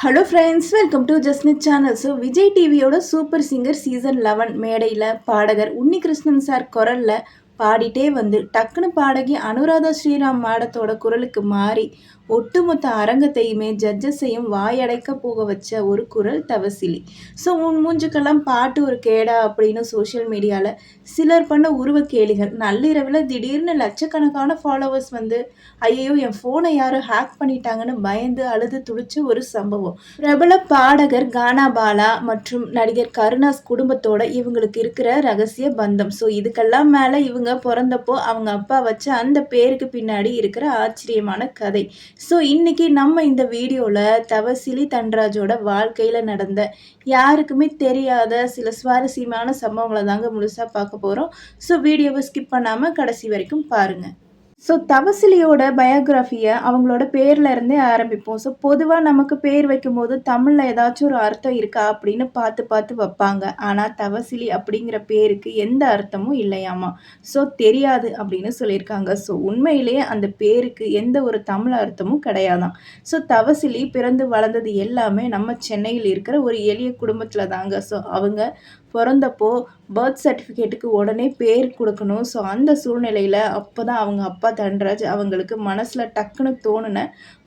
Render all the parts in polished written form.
Hello friends, welcome to Jasnith channel. So Vijay டிவியோட super singer season 11 மேடையில் பாடகர் உன்னிகிருஷ்ணன் சார் குரலில் பாடிட்டே வந்து டக்குன்னு பாடகி அனுராதா ஸ்ரீராம் மேடத்தோட குரலுக்கு மாறி ஒட்டுமொத்த அரங்கத்தையுமே ஜட்ஜஸையும் வாயடைக்க போக வச்ச ஒரு குரல் தவசிலி. ஸோ உன் மூஞ்சுக்கெல்லாம் பாட்டு ஒரு கேடா அப்படின்னு சோஷியல் மீடியாவில் சிலர் பண்ண உருவ கேலிகள். நள்ளிரவில் திடீர்னு லட்சக்கணக்கான ஃபாலோவர்ஸ் வந்து ஐயோ என் ஃபோனை யாரும் ஹேக் பண்ணிட்டாங்கன்னு பயந்து அழுது துடிச்ச ஒரு சம்பவம். பிரபல பாடகர் கானா பாலா மற்றும் நடிகர் கருணாஸ் குடும்பத்தோட இவங்களுக்கு இருக்கிற ரகசிய பந்தம். ஸோ இதுக்கெல்லாம் மேலே இவங்க பிறந்தப்போ அவங்க அப்பா வச்ச அந்த பேருக்கு பின்னாடி இருக்கிற ஆச்சரியமான கதை. ஸோ இன்னைக்கு நம்ம இந்த வீடியோவில் தவசிலி தன்ராஜோட வாழ்க்கையில் நடந்த யாருக்குமே தெரியாத சில சுவாரஸ்யமான சம்பவங்களை தாங்க முழுசாக பார்க்க போகிறோம். ஸோ வீடியோவை ஸ்கிப் பண்ணாமல் கடைசி வரைக்கும் பாருங்கள். ஸோ தவசிலியோட பயோகிராஃபியை அவங்களோட பேரில் இருந்தே ஆரம்பிப்போம். ஸோ பொதுவாக நமக்கு பேர் வைக்கும்போது தமிழில் ஏதாச்சும் ஒரு அர்த்தம் இருக்கா அப்படின்னு பார்த்து பார்த்து வைப்பாங்க. ஆனால் தவசிலி அப்படிங்கிற பேருக்கு எந்த அர்த்தமும் இல்லையாமா. ஸோ தெரியாது அப்படின்னு சொல்லியிருக்காங்க. ஸோ உண்மையிலேயே அந்த பேருக்கு எந்த ஒரு தமிழ் அர்த்தமும் கிடையாதான். ஸோ தவசிலி பிறந்து வளர்ந்தது எல்லாமே நம்ம சென்னையில் இருக்கிற ஒரு எளிய குடும்பத்தில் தாங்க. ஸோ அவங்க பிறந்தப்போ பர்த் சர்டிஃபிகேட்டுக்கு உடனே பேர் கொடுக்கணும். ஸோ அந்த சூழ்நிலையில் அப்போ தான் அவங்க அப்பா தன்ராஜ் அவங்களுக்கு மனசில் டக்குன்னு தோணுன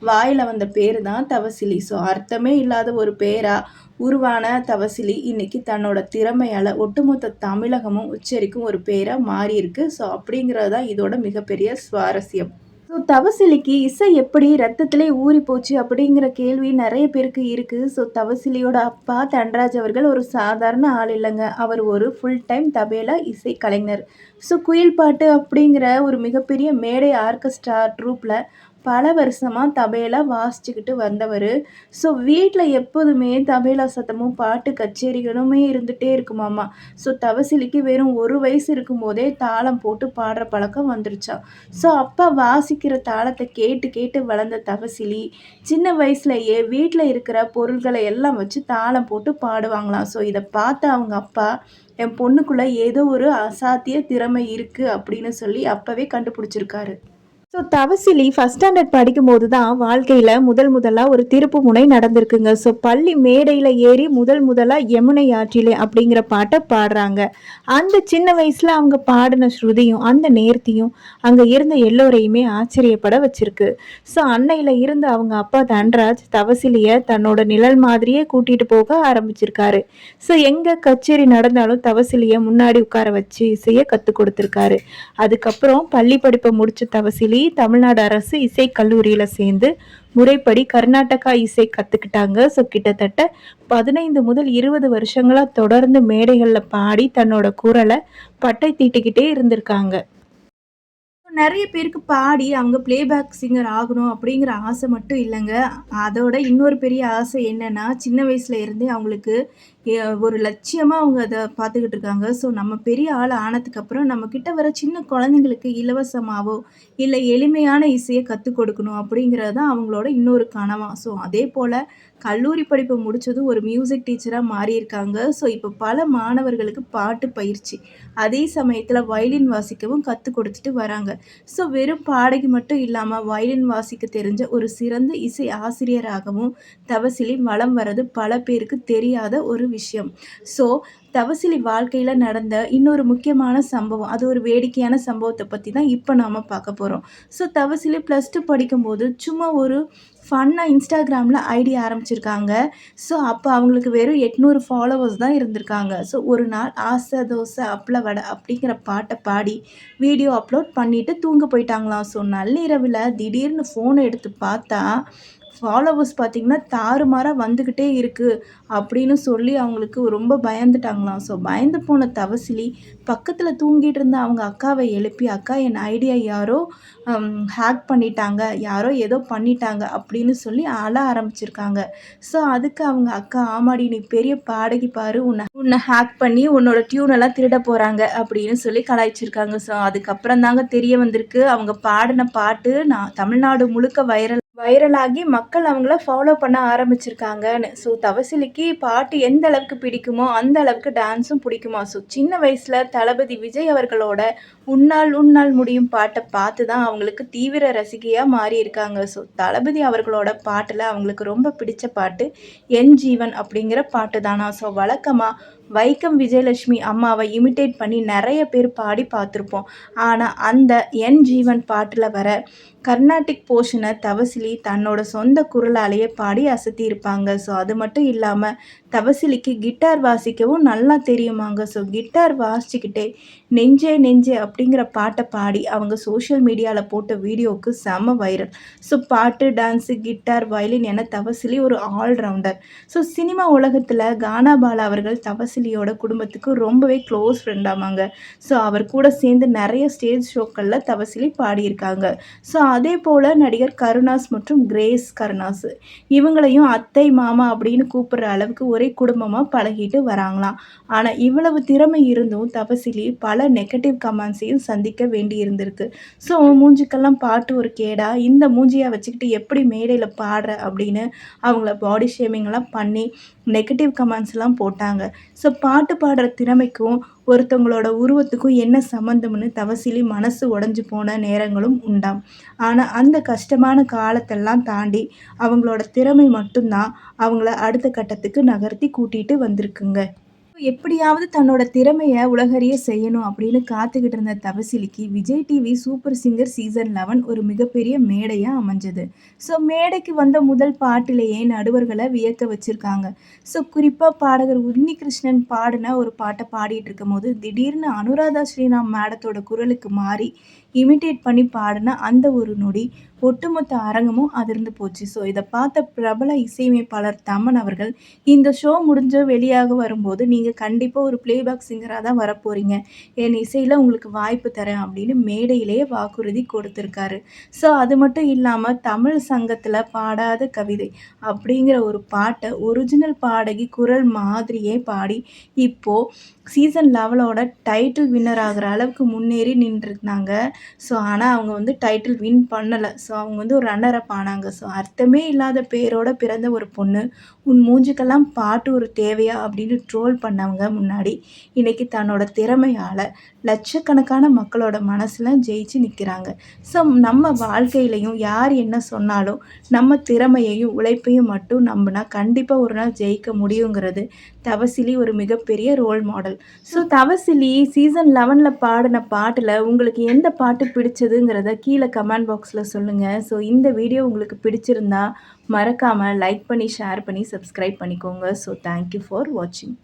வாயில் வந்த பேர் தான் தவசிலி. ஸோ அர்த்தமே இல்லாத ஒரு பேராக உருவான தவசிலி இன்னைக்கு தன்னோட திறமையால் ஒட்டுமொத்த தமிழகமும் உச்சரிக்கும் ஒரு பேராக மாறியிருக்கு. ஸோ அப்படிங்கிறது தான் இதோட மிகப்பெரிய சுவாரஸ்யம். ஸோ தவசிலிக்கு இசை எப்படி ரத்தத்திலே ஊறி போச்சு அப்படிங்கிற கேள்வி நிறைய பேருக்கு இருக்குது. ஸோ தவசிலியோட அப்பா தன்ராஜ் அவர்கள் ஒரு சாதாரண ஆள் இல்லைங்க. அவர் ஒரு ஃபுல் டைம் தபேலா இசை கலைஞர். ஸோ குயில் பாட்டு அப்படிங்கிற ஒரு மிகப்பெரிய மேடை ஆர்கெஸ்ட்ரா ட்ரூப்பில் பல வருஷமாக தபேலா வாசிச்சுக்கிட்டு வந்தவர். ஸோ வீட்டில் எப்போதுமே தபேலா சத்தமும் பாட்டு கச்சேரிகளுமே இருந்துகிட்டே இருக்குமாமா. ஸோ தவசிலிக்கு வெறும் 1 வயசு இருக்கும்போதே தாளம் போட்டு பாடுற பழக்கம் வந்துருச்சா. ஸோ அப்பா வாசிக்கிற தாளத்தை கேட்டு கேட்டு வளர்ந்த தவசிலி சின்ன வயசுலேயே வீட்டில் இருக்கிற பொருள்களை எல்லாம் வச்சு தாளம் போட்டு பாடுவாங்களாம். ஸோ இதை பார்த்த அவங்க அப்பா என் பொண்ணுக்குள்ளே ஏதோ ஒரு அசாத்திய திறமை இருக்குது அப்படின்னு சொல்லி அப்போவே கண்டுபிடிச்சிருக்காரு. ஸோ தவசிலி ஃபஸ்ட் ஸ்டாண்டர்ட் படிக்கும்போது தான் வாழ்க்கையில் முதலாக ஒரு திருப்பு முனை நடந்திருக்குங்க. ஸோ பள்ளி மேடையில் ஏறி முதலாக யமுனை ஆற்றிலே அப்படிங்கிற பாட்டை பாடுறாங்க. அந்த சின்ன வயசில் அவங்க பாடின ஸ்ருதியும் அந்த நேர்த்தியும் அங்கே இருந்த எல்லோரையுமே ஆச்சரியப்பட வச்சிருக்கு. ஸோ அன்னையில் இருந்து அவங்க அப்பா தன்ராஜ் தவசிலியை தன்னோட நிழல் மாதிரியே கூட்டிகிட்டு போக ஆரம்பிச்சிருக்காரு. ஸோ எங்கே கச்சேரி நடந்தாலும் தவசிலியை முன்னாடி உட்கார வச்சு இசையை கற்றுக் கொடுத்துருக்காரு. அதுக்கப்புறம் பள்ளி படிப்பை முடிச்ச தவசிலி தமிழ்நாடு அரசு இசை கல்லூரியில சேர்ந்து முறைப்படி கர்நாடகா இசை கத்துக்கிட்டாங்க. ஸோ கிட்டத்தட்ட 15 முதல் 20 வருஷங்களா தொடர்ந்து மேடைகளில் பாடி தன்னோட குரலை பட்டை தீட்டிக்கிட்டே இருந்திருக்காங்க. நிறைய பேருக்கு பாடி அவங்க பிளேபேக் சிங்கர் ஆகணும் அப்படிங்கிற ஆசை மட்டும் இல்லைங்க. அதோட இன்னொரு பெரிய ஆசை என்னன்னா, சின்ன வயசுல இருந்தே அவங்களுக்கு ஒரு லட்சியமாக அவங்க அதை பார்த்துக்கிட்டு இருக்காங்க. ஸோ நம்ம பெரிய ஆள் ஆனதுக்கப்புறம் நம்மக்கிட்ட வர சின்ன குழந்தைங்களுக்கு இலவசமாகவோ இல்லை எளிமையான இசையை கற்றுக் கொடுக்கணும் அப்படிங்கிறது தான் அவங்களோட இன்னொரு கனவா. ஸோ அதே போல் கல்லூரி படிப்பை முடித்ததும் ஒரு மியூசிக் டீச்சராக மாறியிருக்காங்க. ஸோ இப்போ பல மாணவர்களுக்கு பாட்டு பயிற்சி, அதே சமயத்தில் வயலின் வாசிக்கவும் கற்றுக் கொடுத்துட்டு வராங்க. ஸோ வெறும் பாடகி மட்டும் இல்லாமல் வயலின் வாசிக்க தெரிஞ்ச ஒரு சிறந்த இசை ஆசிரியராகவும் தவசிலி வலம் வர்றது பல பேருக்கு தெரியாத ஒரு விஷயம். ஸோ தவசிலி வாழ்க்கையில் நடந்த இன்னொரு முக்கியமான சம்பவம், அது ஒரு வேடிக்கையான சம்பவத்தை பற்றி தான் இப்போ நாம் பார்க்க போகிறோம். ஸோ தவசிலி +2 படிக்கும்போது சும்மா ஒரு ஃபன்னாக இன்ஸ்டாகிராமில் ஐடி ஆரம்பிச்சிருக்காங்க. ஸோ அப்போ அவங்களுக்கு வெறும் 800 ஃபாலோவர்ஸ் தான் இருந்திருக்காங்க. ஸோ ஒரு நாள் ஆசை தோசை அப்பள வடை அப்படிங்கிற பாட்டை பாடி வீடியோ அப்லோட் பண்ணிவிட்டு தூங்க போயிட்டாங்களாம். ஸோ நள்ளிரவில் திடீர்னு ஃபோனை எடுத்து பார்த்தா ஃபாலோவர்ஸ் பார்த்திங்கன்னா தாறுமாறாக வந்துக்கிட்டே இருக்குது அப்படின்னு சொல்லி அவங்களுக்கு ரொம்ப பயந்துட்டாங்களாம். ஸோ பயந்து போன தவசிலி பக்கத்தில் தூங்கிட்டு இருந்த அவங்க அக்காவை எழுப்பி, அக்கா என் ஐடியா யாரோ ஹேக் பண்ணிட்டாங்க, யாரோ ஏதோ பண்ணிட்டாங்க அப்படின்னு சொல்லி அழ ஆரம்பிச்சிருக்காங்க. ஸோ அதுக்கு அவங்க அக்கா, ஆமாடி நீ பெரிய பாடகி பாரு, உன்னை ஹேக் பண்ணி உன்னோட டியூனெல்லாம் திருட போகிறாங்க அப்படின்னு சொல்லி கலாய்ச்சிருக்காங்க. ஸோ அதுக்கப்புறம் தாங்க தெரிய வந்திருக்கு அவங்க பாடின பாட்டு தமிழ்நாடு முழுக்க வைரல் வைரலாகி மக்கள் அவங்கள ஃபாலோ பண்ண ஆரம்பிச்சிருக்காங்கன்னு. ஸோ தவசிலிக்கு பாட்டு எந்த அளவுக்கு பிடிக்குமோ, அந்த அளவுக்கு டான்ஸும் பிடிக்குமா. ஸோ சின்ன வயசுல தளபதி விஜய் அவர்களோட "உன்னால் உன்னால் முடியும்" பாட்ட பார்த்து தான் அவங்களுக்கு தீவிர ரசிகையா மாறியிருக்காங்க. ஸோ தளபதி அவர்களோட பாட்டுல அவங்களுக்கு ரொம்ப பிடிச்ச பாட்டு "என் ஜீவன்" அப்படிங்கிற பாட்டு தானா. ஸோ வழக்கமா வைக்கம் விஜயலட்சுமி அம்மாவை இமிட்டேட் பண்ணி நெறைய பேர் பாடி பார்த்துருப்போம். ஆனா அந்த "என் ஜீவன்" பாட்டுல வர கர்நாடிக் போர்ஷனை தவசிலி தன்னோட சொந்த குரலாலேயே பாடி அசத்தியிருப்பாங்க. ஸோ அது மட்டும் இல்லாமல் தவசிலிக்கு கிட்டார் வாசிக்கவும் நல்லா தெரியுமாங்க. ஸோ கிட்டார் வாசிச்சுக்கிட்டே "நெஞ்சே நெஞ்சே" அப்படிங்கிற பாட்டை பாடி அவங்க சோஷியல் மீடியாவில் போட்ட வீடியோவுக்கு செம வைரல். ஸோ பாட்டு, டான்ஸு, கிட்டார், வயலின் என தவசிலி ஒரு ஆல்ரவுண்டர். ஸோ சினிமா உலகத்தில் கானா பாலா அவர்கள் தவசிலியோட குடும்பத்துக்கு ரொம்பவே க்ளோஸ் ஃப்ரெண்டாமாங்க. ஸோ அவர் கூட சேர்ந்து நிறைய ஸ்டேஜ் ஷோக்களில் தவசிலி பாடியிருக்காங்க. ஸோ அதே போல் நடிகர் கருணாஸ் மற்றும் கிரேஸ் கருணாஸ் இவங்களையும் அத்தை மாமா அப்படின்னு கூப்பிடுற அளவுக்கு ஒரே குடும்பமாக பழகிட்டு வராங்களாம். ஆனால் இவ்வளவு திறமை இருந்தும் தபசிலி பல நெகட்டிவ் கமெண்ட்ஸையும் சந்திக்க வேண்டி இருந்திருக்கு. ஸோ மூஞ்சிக்கெல்லாம் பாட்டு ஒரு கேடா, இந்த மூஞ்சியை வச்சுக்கிட்டு எப்படி மேடையில் பாடுற அப்படின்னு அவங்கள பாடி ஷேமிங்லாம் பண்ணி நெகட்டிவ் கமெண்ட்ஸ்லாம் போட்டாங்க. ஸோ பாட்டு பாடுற திறமைக்கும் ஒருத்தவங்களோட உருவத்துக்கும் என்ன சம்மந்தம்னு தவசிலி மனசு உடஞ்சி போன நேரங்களும் உண்டாம். ஆனால் அந்த கஷ்டமான காலத்தெல்லாம் தாண்டி அவங்களோட திறமை மட்டும்தான் அவங்கள அடுத்த கட்டத்துக்கு நகர்த்தி கூட்டிகிட்டு வந்திருக்குங்க. எப்படியாவது தன்னோட திறமையை உலகறிய செய்யணும் அப்படின்னு காத்துக்கிட்டு இருந்த தவசிலிக்கு Vijay TV super singer season 11 ஒரு மிகப்பெரிய மேடையாக அமைஞ்சது. ஸோ மேடைக்கு வந்த முதல் பாட்டிலேயே நடுவர்களை வியக்க வச்சுருக்காங்க. ஸோ குறிப்பாக பாடகர் உன்னிகிருஷ்ணன் பாடின ஒரு பாட்டை பாடிட்டு இருக்கும் போது திடீர்னு அனுராதா ஸ்ரீராம் மேடத்தோட குரலுக்கு மாறி இமிட்டேட் பண்ணி பாடின அந்த ஒரு நொடி ஒட்டுமொத்த அரங்கமும் அதிர்ந்து போச்சு. ஸோ இதை பார்த்த பிரபல இசையமைப்பாளர் தமன் அவர்கள், இந்த ஷோ முடிஞ்ச வெளியாக வரும்போது நீங்கள் கண்டிப்பாக ஒரு பிளேபேக் சிங்கராக தான் வரப்போகிறீங்க, என் இசையில் உங்களுக்கு வாய்ப்பு தரேன் அப்படின்னு மேடையிலேயே வாக்குறுதி கொடுத்துருக்காரு. ஸோ அது மட்டும் இல்லாமல் தமிழ் சங்கத்தில் பாடாத கவிதை அப்படிங்கிற ஒரு பாட்டை ஒரிஜினல் பாடகி குரல் மாதிரியே பாடி இப்போது சீசன் 11ஓட டைட்டில் வின்னர் ஆகிற அளவுக்கு முன்னேறி நின்றுருந்தாங்க. ஸோ ஆனால் அவங்க வந்து டைட்டில் வின் பண்ணலை. ஸோ அவங்க வந்து ஒரு ரன்னர் அப் ஆனாங்க. ஸோ அர்த்தமே இல்லாத பேரோட பிறந்த ஒரு பொண்ணு, உன் மூஞ்சுக்கெல்லாம் பாட்டு ஒரு தேவையா அப்படின்னு ட்ரோல் பண்ணவங்க முன்னாடி இன்றைக்கி தன்னோட திறமையால் லட்சக்கணக்கான மக்களோட மனசில் ஜெயிச்சு நிற்கிறாங்க. ஸோ நம்ம வாழ்க்கையிலையும் யார் என்ன சொன்னாலும் நம்ம திறமையையும் உழைப்பையும் மட்டும் நம்பினா கண்டிப்பாக ஒரு நாள் ஜெயிக்க முடியுங்கிறது தவசிலி ஒரு மிகப்பெரிய ரோல் மாடல். ஸோ தவசிலி சீசன் 11 பாடின பாட்டில் உங்களுக்கு எந்த பாட்டு பிடிச்சதுங்கிறத கீழே கமெண்ட் பாக்ஸில் சொல்லுங்கள். ஸோ இந்த வீடியோ உங்களுக்கு பிடிச்சிருந்தா மறக்காமல் லைக் பண்ணி, ஷேர் பண்ணி, சப்ஸ்கிரைப் பண்ணிக்கோங்க. ஸோ தேங்க்யூ ஃபார் வாட்சிங்.